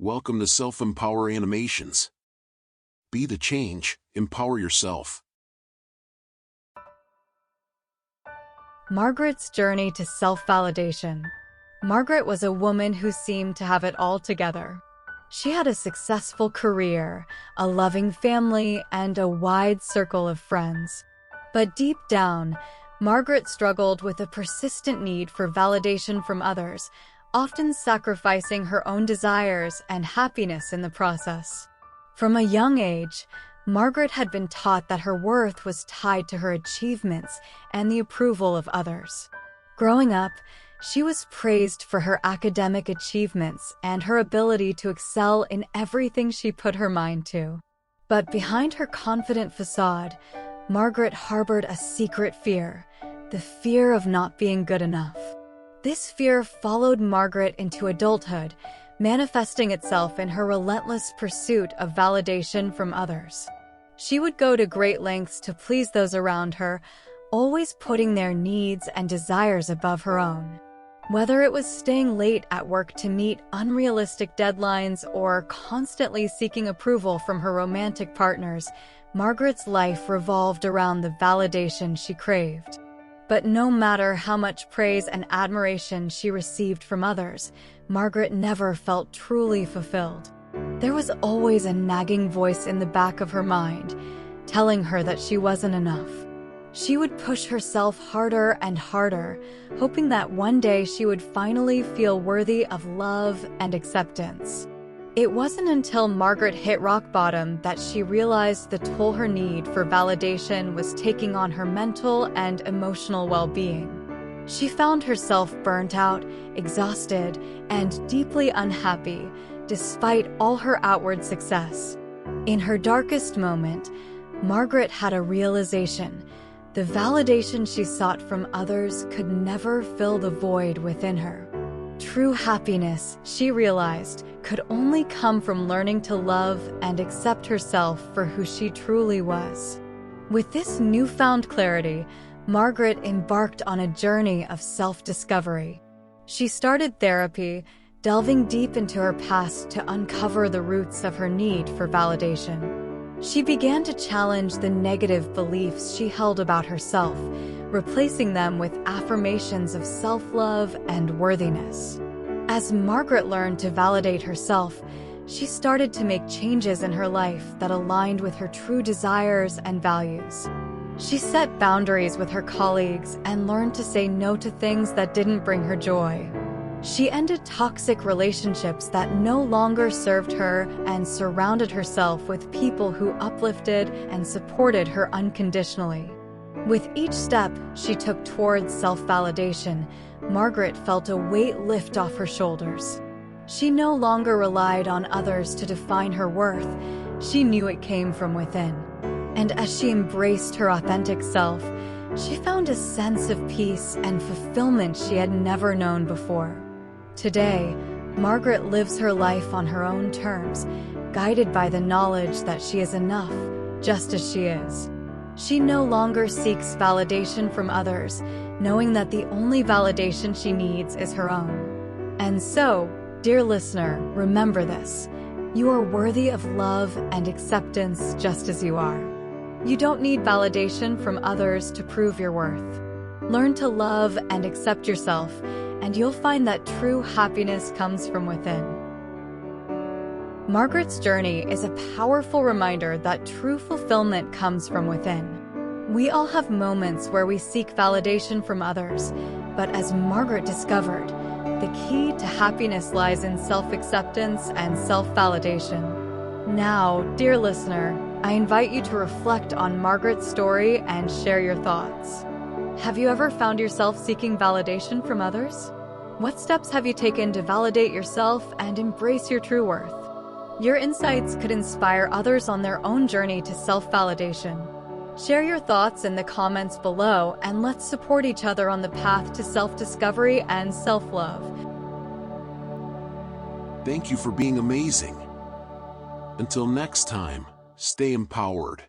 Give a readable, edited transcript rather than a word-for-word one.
Welcome to SelfEmpower Animations. Be the change, empower yourself. Margaret's journey to self-validation. Margaret was a woman who seemed to have it all together. She had a successful career, a loving family, and a wide circle of friends. But deep down, Margaret struggled with a persistent need for validation from others, often sacrificing her own desires and happiness in the process. From a young age, Margaret had been taught that her worth was tied to her achievements and the approval of others. Growing up, she was praised for her academic achievements and her ability to excel in everything she put her mind to. But behind her confident facade, Margaret harbored a secret fear, the fear of not being good enough. This fear followed Margaret into adulthood, manifesting itself in her relentless pursuit of validation from others. She would go to great lengths to please those around her, always putting their needs and desires above her own. Whether it was staying late at work to meet unrealistic deadlines or constantly seeking approval from her romantic partners, Margaret's life revolved around the validation she craved. But no matter how much praise and admiration she received from others, Margaret never felt truly fulfilled. There was always a nagging voice in the back of her mind, telling her that she wasn't enough. She would push herself harder and harder, hoping that one day she would finally feel worthy of love and acceptance. It wasn't until Margaret hit rock bottom that she realized the toll her need for validation was taking on her mental and emotional well-being. She found herself burnt out, exhausted, and deeply unhappy, despite all her outward success. In her darkest moment, Margaret had a realization. The validation she sought from others could never fill the void within her. True happiness, she realized, could only come from learning to love and accept herself for who she truly was. With this newfound clarity, Margaret embarked on a journey of self-discovery. She started therapy, delving deep into her past to uncover the roots of her need for validation. She began to challenge the negative beliefs she held about herself, replacing them with affirmations of self-love and worthiness. As Margaret learned to validate herself, she started to make changes in her life that aligned with her true desires and values. She set boundaries with her colleagues and learned to say no to things that didn't bring her joy. She ended toxic relationships that no longer served her and surrounded herself with people who uplifted and supported her unconditionally. With each step she took towards self-validation, Margaret felt a weight lift off her shoulders. She no longer relied on others to define her worth. She knew it came from within. And as she embraced her authentic self, she found a sense of peace and fulfillment she had never known before. Today, Margaret lives her life on her own terms, guided by the knowledge that she is enough, just as she is. She no longer seeks validation from others, knowing that the only validation she needs is her own. And so, dear listener, remember this: you are worthy of love and acceptance just as you are. You don't need validation from others to prove your worth. Learn to love and accept yourself, and you'll find that true happiness comes from within. Margaret's journey is a powerful reminder that true fulfillment comes from within. We all have moments where we seek validation from others, but as Margaret discovered, the key to happiness lies in self-acceptance and self-validation. Now, dear listener, I invite you to reflect on Margaret's story and share your thoughts. Have you ever found yourself seeking validation from others? What steps have you taken to validate yourself and embrace your true worth? Your insights could inspire others on their own journey to self-validation. Share your thoughts in the comments below, and let's support each other on the path to self-discovery and self-love. Thank you for being amazing. Until next time, stay empowered.